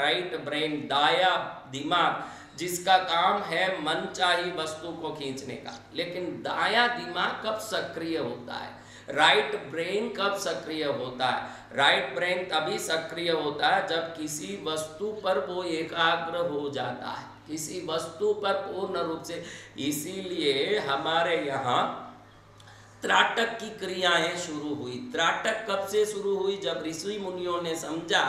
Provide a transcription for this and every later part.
Right brain, दाया दिमाग, जिसका काम है मनचाही वस्तु को खींचने का। लेकिन दाया दिमाग कब सक्रिय होता है, राइट ब्रेन कब सक्रिय होता है? राइट ब्रेन तभी सक्रिय होता है जब किसी वस्तु पर वो एकाग्र हो जाता है, किसी वस्तु पर पूर्ण रूप से। इसीलिए हमारे यहाँ त्राटक की क्रियाएं शुरू हुई। त्राटक कब से शुरू हुई? जब ऋषि मुनियों ने समझा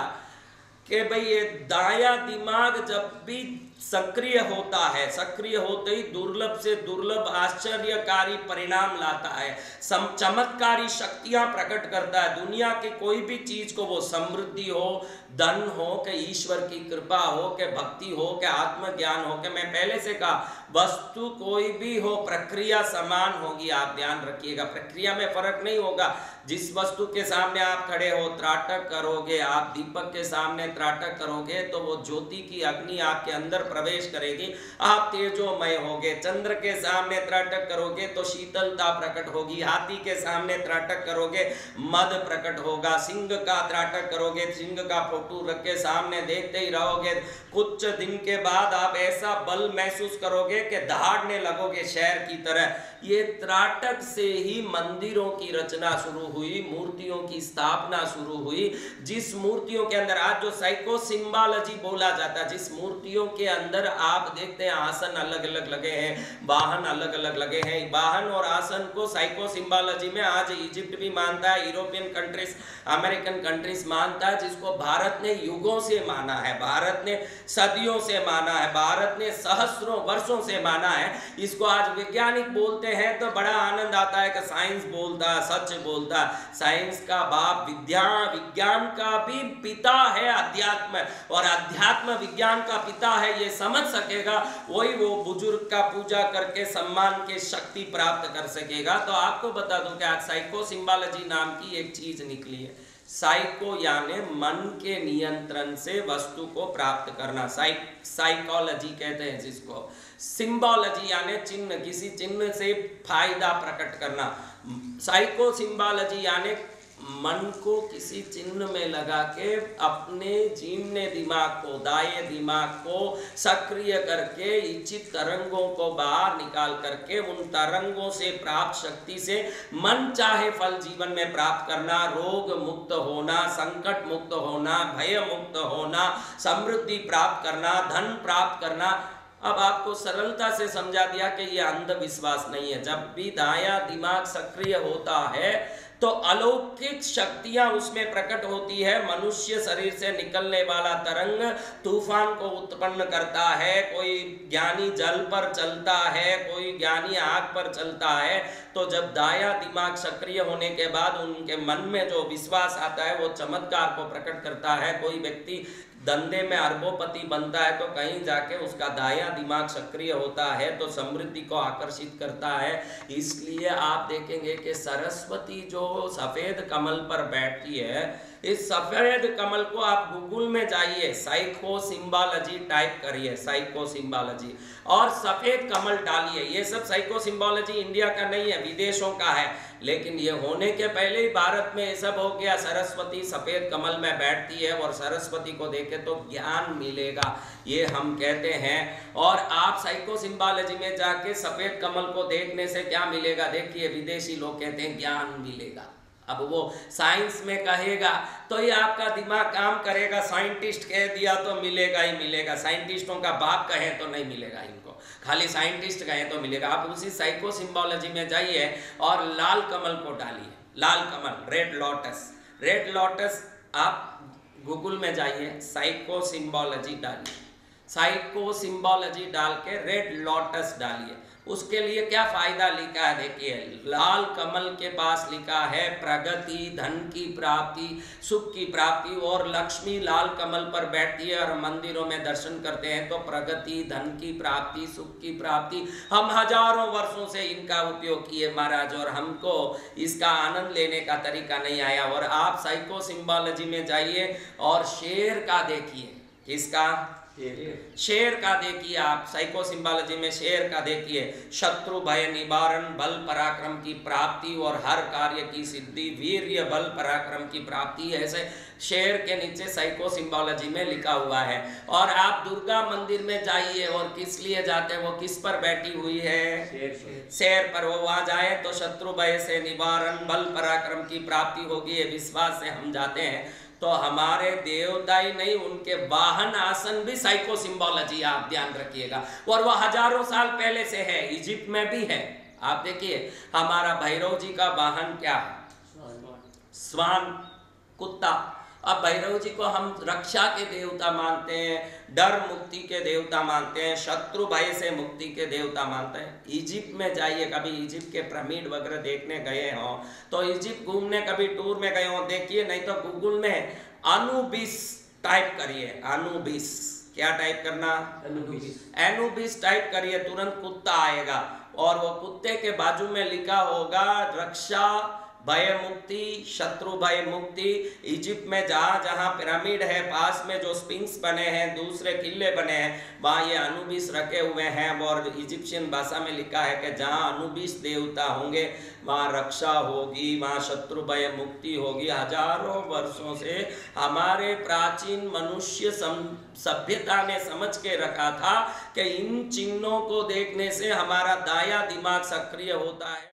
कि भाई ये दाया दिमाग जब भी सक्रिय होता है, सक्रिय होते ही दुर्लभ से दुर्लभ आश्चर्यकारी परिणाम लाता है, चमत्कारी शक्तियां प्रकट करता है। दुनिया की कोई भी चीज को, वो समृद्धि हो, धन हो, कि ईश्वर की कृपा हो, कि भक्ति हो, कि आत्मज्ञान हो, कि मैं पहले से कहा वस्तु कोई भी हो, प्रक्रिया समान होगी। आप ध्यान रखिएगा, प्रक्रिया में फर्क नहीं होगा। जिस वस्तु के सामने आप खड़े हो, त्राटक करोगे, आप दीपक के सामने त्राटक करोगे तो वो ज्योति की अग्नि आपके अंदर प्रवेश करेगी, आप तेजोमय होगे। चंद्र के सामने त्राटक करोगे तो शीतलता प्रकट होगी, हाथी के सामने त्राटक करोगे मद प्रकट होगा, सिंह का त्राटक करोगे, सिंह का फोटो रख के सामने देखते ही रहोगे, कुछ दिन के बाद आप ऐसा बल महसूस करोगे कि दहाड़ने लगोगे शेर की तरह। ये त्राटक से ही मंदिरों की रचना शुरू हुई, मूर्तियों की स्थापना शुरू हुई। जिस मूर्तियों के अंदर आज जो साइको सिंबोलॉजी बोला जाता है, जिस मूर्तियों के अंदर आप देखते हैं आसन अलग अलग लगे हैं, वाहन अलग अलग लगे हैं, वाहन और आसन को साइको सिंबोलॉजी में आज इजिप्ट भी मानता है, यूरोपियन कंट्रीज, अमेरिकन कंट्रीज मानता है, जिसको भारत ने युगों से माना है, भारत ने सदियों से माना है, भारत ने सहस्रों वर्षों से माना है। इसको आज वैज्ञानिक बोलते हैं तो बड़ा आनंद आता है कि साइंस बोलता है, सच बोलता है। साइंस का बाप विज्ञान का भी पिता है अध्यात्म, और अध्यात्म विज्ञान का पिता है। ये समझ सकेगा वही वो बुजुर्ग का पूजा करके सम्मान के शक्ति प्राप्त कर सकेगा। तो आपको बता दूं कि आज साइको सिंबोलॉजी नाम की एक चीज निकली है। साइको यानी मन के नियंत्रण से वस्तु को प्राप्त करना, साइकोलॉजी कहते हैं जिसको। सिंबोलॉजी यानी चिन्ह, किसी चिन्ह से फायदा प्रकट करना। साइको सिंबोलॉजी यानी मन को किसी चिन्ह में लगा के अपने जीवने दिमाग को, दाएं दिमाग को सक्रिय करके इच्छित तरंगों को बाहर निकाल करके उन तरंगों से प्राप्त शक्ति से मन चाहे फल जीवन में प्राप्त करना, रोग मुक्त होना, संकट मुक्त होना, भय मुक्त होना, समृद्धि प्राप्त करना, धन प्राप्त करना। अब आपको सरलता से समझा दिया कि यह अंधविश्वास नहीं है। जब भी दाया दिमाग सक्रिय होता है तो अलौकिक शक्तियां उसमें प्रकट होती है। मनुष्य शरीर से निकलने वाला तरंग तूफान को उत्पन्न करता है। कोई ज्ञानी जल पर चलता है, कोई ज्ञानी आग पर चलता है। तो जब दाया दिमाग सक्रिय होने के बाद उनके मन में जो विश्वास आता है वो चमत्कार को प्रकट करता है। कोई व्यक्ति धंधे में अरबोपति बनता है तो कहीं जाके उसका दाया दिमाग सक्रिय होता है तो समृद्धि को आकर्षित करता है। इसलिए आप देखेंगे कि सरस्वती जो सफेद कमल पर बैठती है, इस सफेद कमल को आप गूगल में जाइए, साइको सिंबोलॉजी टाइप करिए, साइको सिंबोलॉजी, और सफेद कमल डालिए। ये सब साइको सिंबोलॉजी इंडिया का नहीं है, विदेशों का है। लेकिन ये होने के पहले ही भारत में ये सब हो गया। सरस्वती सफेद कमल में बैठती है और सरस्वती को देखे तो ज्ञान मिलेगा, ये हम कहते हैं। और आप साइको सिंबोलॉजी में जाके सफेद कमल को देखने से क्या मिलेगा? देखिए, विदेशी लोग कहते हैं ज्ञान मिलेगा। अब वो साइंस में कहेगा तो ये आपका दिमाग काम करेगा। साइंटिस्ट कह दिया तो मिलेगा ही मिलेगा। साइंटिस्टों का बाप कहे तो नहीं मिलेगा इनको, खाली साइंटिस्ट कहे तो मिलेगा। आप उसी साइको सिंबोलॉजी में जाइए और लाल कमल को डालिए, लाल कमल, रेड लोटस। रेड लोटस आप गूगल में जाइए, साइको सिंबोलॉजी डालिए, साइको सिंबोलॉजी डाल के रेड लोटस डालिए। उसके लिए क्या फायदा लिखा है देखिए, लाल कमल के पास लिखा है प्रगति, धन की प्राप्ति, सुख की प्राप्ति। और लक्ष्मी लाल कमल पर बैठती है और मंदिरों में दर्शन करते हैं तो प्रगति, धन की प्राप्ति, सुख की प्राप्ति। हम हजारों वर्षों से इनका उपयोग किए महाराज, और हमको इसका आनंद लेने का तरीका नहीं आया। और आप साइको सिंबोलॉजी में जाइए और शेर का देखिए, किसका? शेर का देखिए आप, साइको सिंबोलॉजी में शेर का देखिए, शत्रु भय निवारण, बल पराक्रम की प्राप्ति और हर कार्य की सिद्धि, वीर्य बल पराक्रम की प्राप्ति, ऐसे शेर के नीचे साइको सिंबोलॉजी में लिखा हुआ है। और आप दुर्गा मंदिर में जाइए और किस लिए जाते हैं, वो किस पर बैठी हुई है, शेर पर। वो वहां जाए तो शत्रु भय से निवारण, बल पराक्रम की प्राप्ति होगी, ये विश्वास से हम जाते हैं। तो हमारे देवता ही नहीं, उनके वाहन आसन भी साइको सिंबोलॉजी, आप ध्यान रखिएगा। और वह हजारों साल पहले से है, इजिप्ट में भी है। आप देखिए हमारा भैरव जी का वाहन क्या है, स्वान, कुत्ता। अब भैरव जी को हम रक्षा के देवता मानते हैं, डर मुक्ति के देवता मानते हैं, शत्रु भय से मुक्ति के देवता मानते हैं। इजिप्ट में जाइए, कभी इजिप्ट के पिरामिड वगैरह देखने गए हो तो, इजिप्ट घूमने कभी टूर में गए हो, देखिए, नहीं तो गूगल में अनुबिस टाइप करिए, अनुबिस, क्या टाइप करना, एनुबिस टाइप करिए, तुरंत कुत्ता आएगा। और वो कुत्ते के बाजू में लिखा होगा रक्षा, भय मुक्ति, शत्रु भय मुक्ति। इजिप्ट में जहाँ जहाँ पिरामिड है, पास में जो स्पिंक्स बने हैं, दूसरे किले बने हैं, वहाँ ये अनुबिस रखे हुए हैं। और इजिप्शियन भाषा में लिखा है कि जहाँ अनुबिस देवता होंगे वहाँ रक्षा होगी, वहाँ शत्रु भय मुक्ति होगी। हजारों वर्षों से हमारे प्राचीन मनुष्य सभ्यता ने समझ के रखा था कि इन चिन्हों को देखने से हमारा दायां दिमाग सक्रिय होता है।